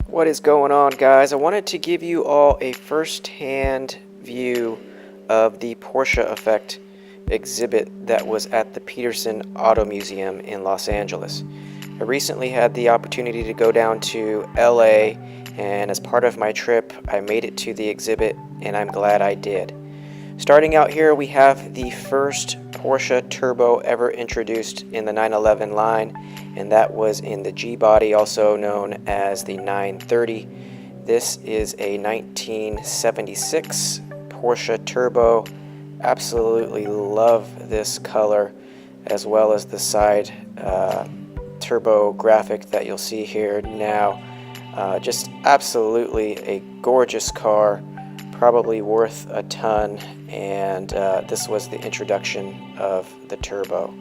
What is going on, guys? I wanted to give you all a first-hand view of the Porsche Effect exhibit that was at the Petersen Auto Museum in Los Angeles. I recently had the opportunity to go down to LA, and as part of my trip I made it to the exhibit, and I'm glad I did. Starting out here, we have the first Porsche Turbo ever introduced in the 911 line, and that was in the G-body, also known as the 930. This is a 1976 Porsche Turbo. Absolutely love this color, as well as the side turbo graphic that you'll see here now. Just absolutely a gorgeous car, probably worth a ton, and this was the introduction of the Turbo.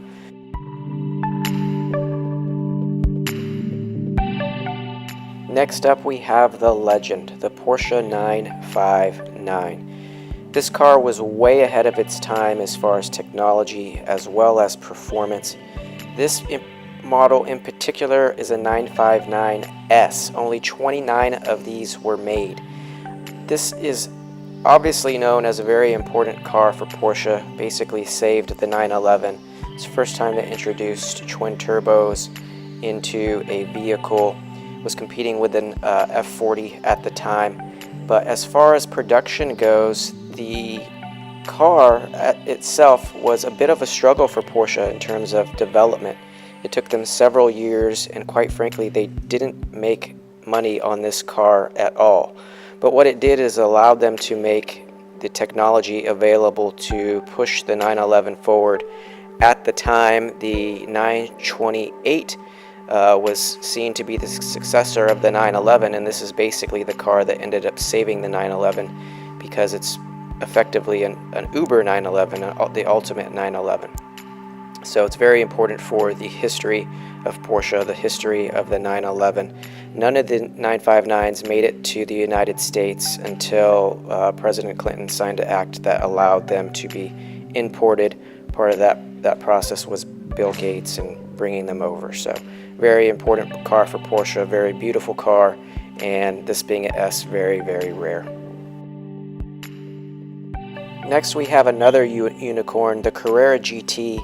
Next up, we have the legend, the Porsche 959. This car was way ahead of its time as far as technology as well as performance. This model in particular is a 959S. Only 29 of these were made. This is obviously known as a very important car for Porsche. Basically saved the 911. It's the first time they introduced twin turbos into a vehicle. Was competing with an F40 at the time. But as far as production goes, the car itself was a bit of a struggle for Porsche in terms of development. It took them several years, and quite frankly, they didn't make money on this car at all. But what it did is allowed them to make the technology available to push the 911 forward. At the time, the 928 was seen to be the successor of the 911, and this is basically the car that ended up saving the 911 because it's effectively an Uber 911, the ultimate 911. So it's very important for the history of Porsche, the history of the 911. None of the 959s made it to the United States until President Clinton signed an act that allowed them to be imported. Part of that process was Bill Gates and bringing them over. So very important car for Porsche, very beautiful car, and this being an S, very, very rare. Next we have another unicorn, the Carrera GT.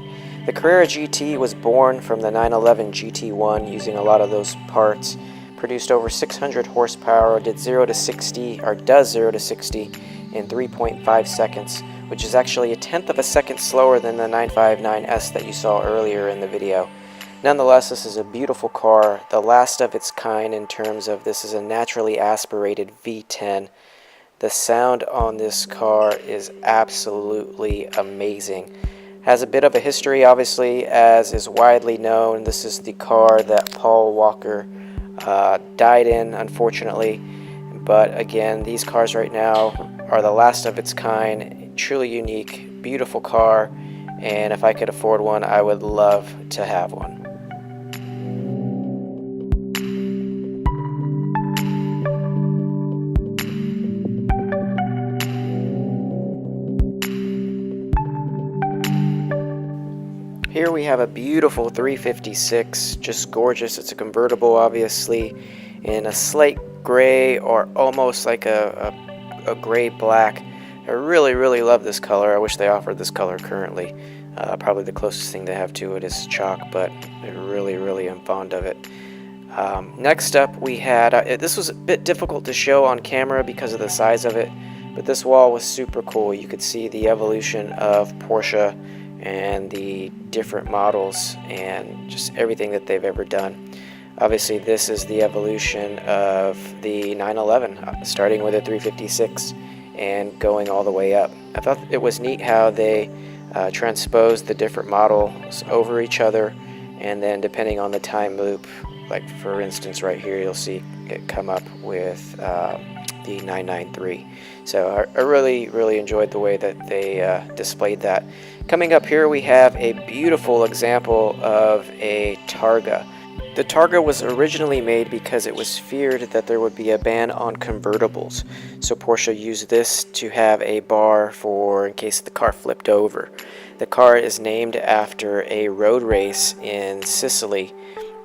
The Carrera GT was born from the 911 GT1 using a lot of those parts. Produced over 600 horsepower, does 0 to 60 in 3.5 seconds, which is actually a tenth of a second slower than the 959S that you saw earlier in the video. Nonetheless, this is a beautiful car, the last of its kind in terms of this is a naturally aspirated V10. The sound on this car is absolutely amazing. Has a bit of a history, obviously, as is widely known. This is the car that Paul Walker died in, unfortunately. But again, these cars right now are the last of its kind, truly unique, beautiful car, and if I could afford one, I would love to have one. Here we have a beautiful 356, just gorgeous. It's a convertible, obviously, in a slate gray or almost like a gray black. I really, really love this color. I wish they offered this color currently. Probably the closest thing they have to it is chalk, but I really, really am fond of it. Next up, we had, this was a bit difficult to show on camera because of the size of it, but this wall was super cool. You could see the evolution of Porsche and the different models and just everything that they've ever done. Obviously, this is the evolution of the 911, starting with a 356 and going all the way up. I thought it was neat how they transposed the different models over each other, and then depending on the time loop, like for instance right here, you'll see it come up with the 993. So I really, really enjoyed the way that they displayed that. Coming up here, we have a beautiful example of a Targa. The Targa was originally made because it was feared that there would be a ban on convertibles. So Porsche used this to have a bar for in case the car flipped over. The car is named after a road race in Sicily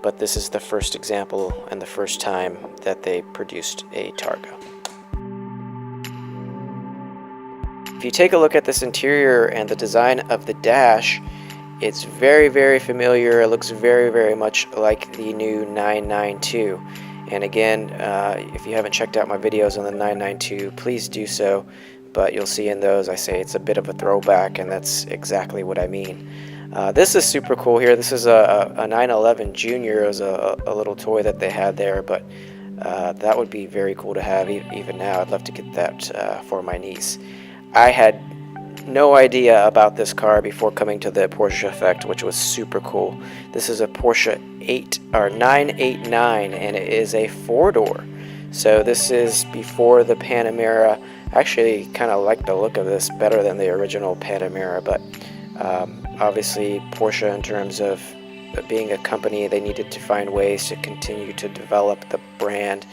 but this is the first example and the first time that they produced a Targa. If you take a look at this interior and the design of the dash, it's very familiar. It looks very much like the new 992. And again, if you haven't checked out my videos on the 992, please do so. But you'll see in those I say it's a bit of a throwback, and that's exactly what I mean. This is super cool here. This is a 911 Junior. It was a little toy that they had there, but that would be very cool to have even now. I'd love to get that for my niece. I had no idea about this car before coming to the Porsche Effect, which was super cool. This is a Porsche 989, and it is a 4-door. So this is before the Panamera. I actually kind of like the look of this better than the original Panamera, but obviously Porsche, in terms of being a company, they needed to find ways to continue to develop the brand,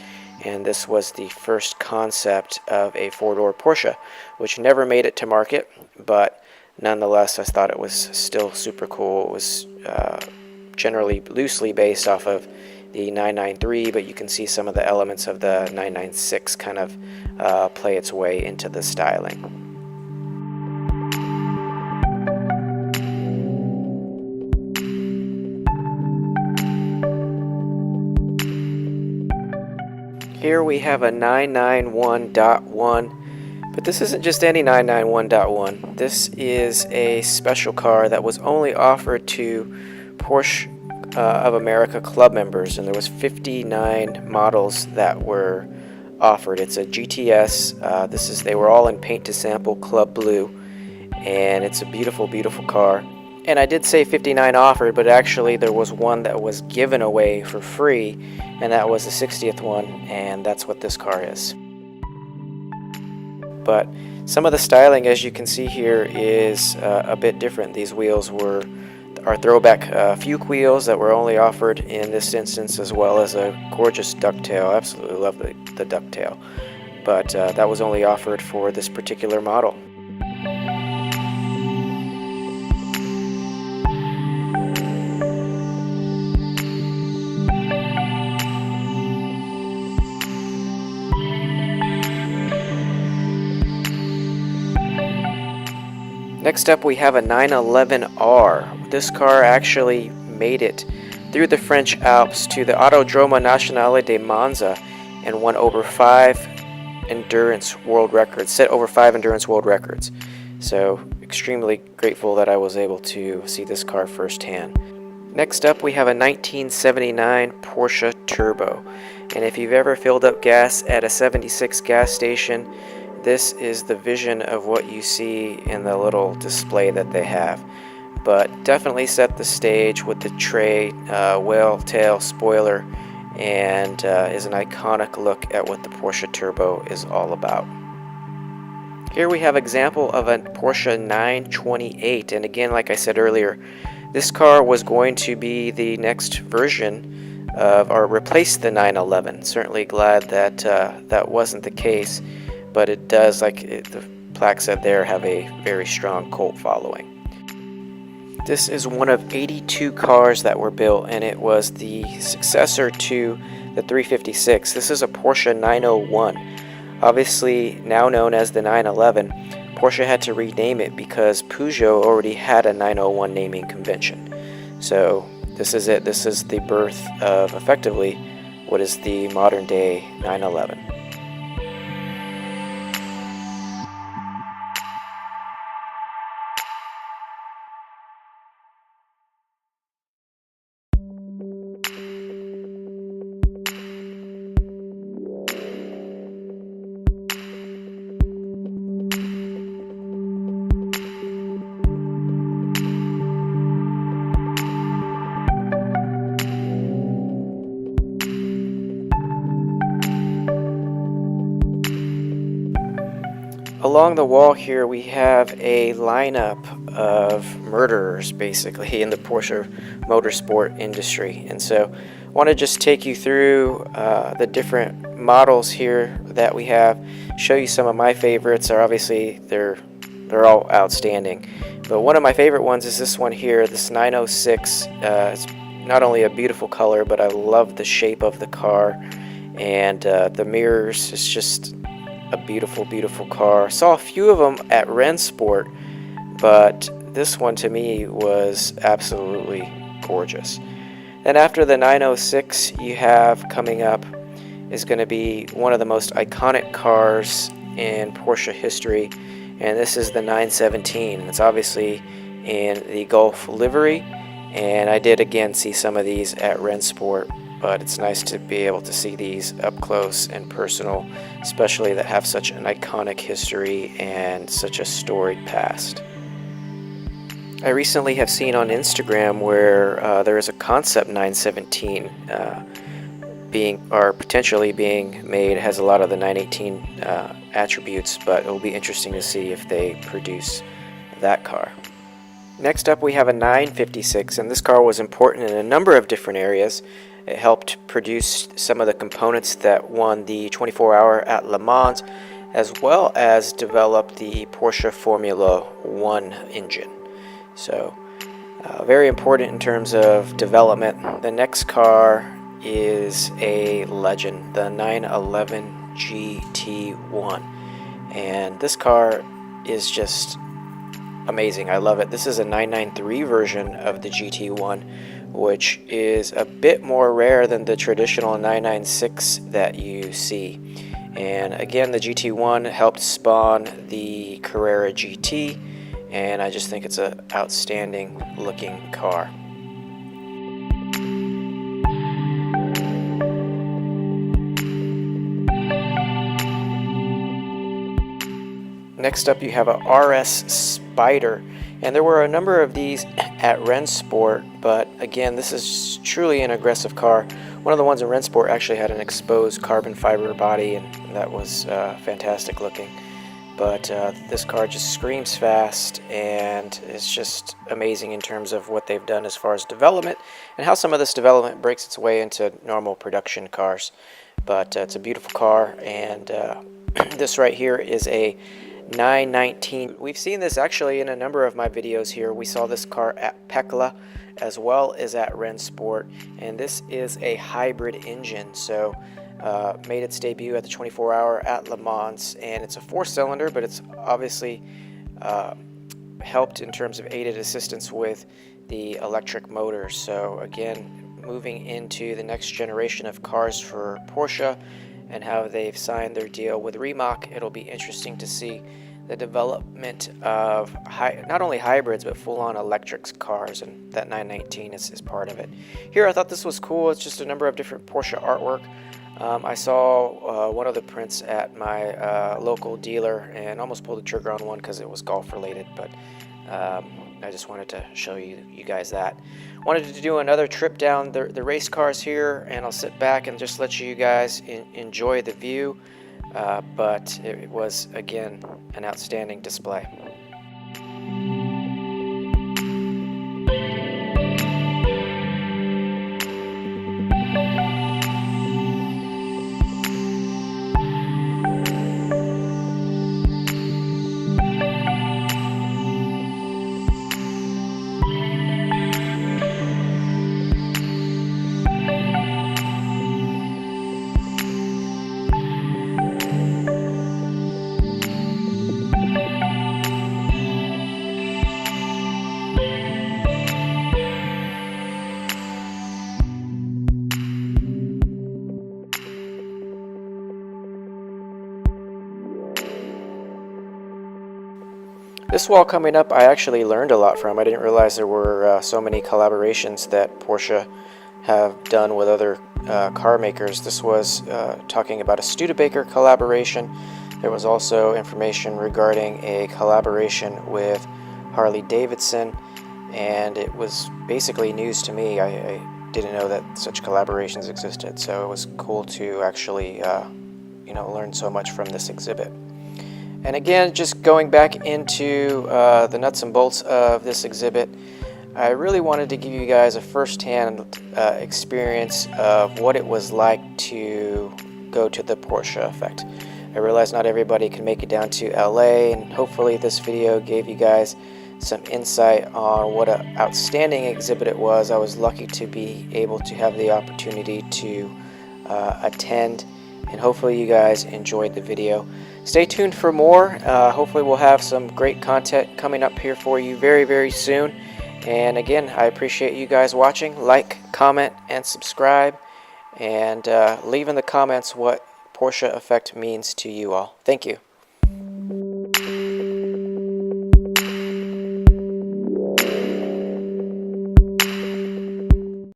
and this was the first concept of a 4-door Porsche, which never made it to market, but nonetheless I thought it was still super cool. It was generally loosely based off of the 993, but you can see some of the elements of the 996 kind of play its way into the styling. Here we have a 991.1, but this isn't just any 991.1. This is a special car that was only offered to Porsche of America club members, and there was 59 models that were offered. It's a GTS. They were all in paint to sample club blue, and it's a beautiful car. And I did say 59 offered, but actually there was one that was given away for free, and that was the 60th one, and that's what this car is. But some of the styling, as you can see here, is a bit different. These wheels are throwback Fuke wheels that were only offered in this instance, as well as a gorgeous ducktail. I absolutely love the ducktail, but that was only offered for this particular model. Next up we have a 911R. This car actually made it through the French Alps to the Autodromo Nazionale di Monza and won over 5 endurance world records, set over 5 endurance world records. So extremely grateful that I was able to see this car firsthand. Next up we have a 1979 Porsche Turbo, and if you've ever filled up gas at a 76 gas station, this is the vision of what you see in the little display that they have. But definitely set the stage with the tray, whale tail spoiler, and is an iconic look at what the Porsche Turbo is all about. Here we have an example of a Porsche 928, and again, like I said earlier, this car was going to be the next version of, or replace the 911. Certainly glad that that wasn't the case. But it does, like the plaque said there, have a very strong cult following. This is one of 82 cars that were built, and it was the successor to the 356. This is a Porsche 901. Obviously now known as the 911, Porsche had to rename it because Peugeot already had a 901 naming convention. So this is it. This is the birth of effectively what is the modern day 911. Along the wall here we have a lineup of murderers basically in the Porsche motorsport industry, and so I want to just take you through the different models here that we have, show you some of my favorites. Are obviously they're all outstanding, but one of my favorite ones is this one here, this 906. It's not only a beautiful color, but I love the shape of the car, and the mirrors. It's just a beautiful, beautiful car. Saw a few of them at Rennsport, but this one to me was absolutely gorgeous. Then after the 906, you have coming up is going to be one of the most iconic cars in Porsche history, and this is the 917. It's obviously in the Gulf livery, and I did again see some of these at Rennsport, but it's nice to be able to see these up close and personal, especially that have such an iconic history and such a storied past. I recently have seen on Instagram where there is a concept 917 potentially being made. It has a lot of the 918 attributes, but it will be interesting to see if they produce that car. Next up we have a 956, and this car was important in a number of different areas. It helped produce some of the components that won the 24-hour at Le Mans, as well as develop the Porsche Formula 1 engine. So very important in terms of development. The next car is a legend, the 911 GT1, and this car is just amazing. I love it. This is a 993 version of the GT1, which is a bit more rare than the traditional 996 that you see. And again, the GT1 helped spawn the Carrera GT, and I just think it's an outstanding looking car. Next up you have a RS Spider, and there were a number of these at Rennsport, but again, this is truly an aggressive car. One of the ones in Rennsport actually had an exposed carbon fiber body, and that was fantastic looking. But this car just screams fast, and it's just amazing in terms of what they've done as far as development and how some of this development breaks its way into normal production cars. But it's a beautiful car, and this right here is a 919. We've seen this actually in a number of my videos here. We saw this car at Pekla as well as at Rennsport, and this is a hybrid engine. So made its debut at the 24-hour at Le Mans, and it's a 4-cylinder, but it's obviously helped in terms of aided assistance with the electric motors. So again, moving into the next generation of cars for Porsche and how they've signed their deal with Rimac, it'll be interesting to see the development of not only hybrids but full-on electric cars, and that 919 is part of it. Here I thought this was cool. It's just a number of different Porsche artwork. I saw one of the prints at my local dealer and almost pulled the trigger on one because it was golf related, but I just wanted to show you guys that. Wanted to do another trip down the race cars here, and I'll sit back and just let you guys enjoy the view, but it was again an outstanding display. This wall coming up, I actually learned a lot from. I didn't realize there were so many collaborations that Porsche have done with other car makers. This was talking about a Studebaker collaboration. There was also information regarding a collaboration with Harley Davidson, and it was basically news to me. I didn't know that such collaborations existed, so it was cool to actually learn so much from this exhibit. And again, just going back into the nuts and bolts of this exhibit, I really wanted to give you guys a first-hand experience of what it was like to go to the Porsche Effect. I realize not everybody can make it down to LA, and hopefully this video gave you guys some insight on what an outstanding exhibit it was. I was lucky to be able to have the opportunity to attend, and hopefully you guys enjoyed the video. Stay tuned for more. Hopefully we'll have some great content coming up here for you very, very soon. And again, I appreciate you guys watching. Like, comment, and subscribe, and leave in the comments what Porsche Effect means to you all. Thank you.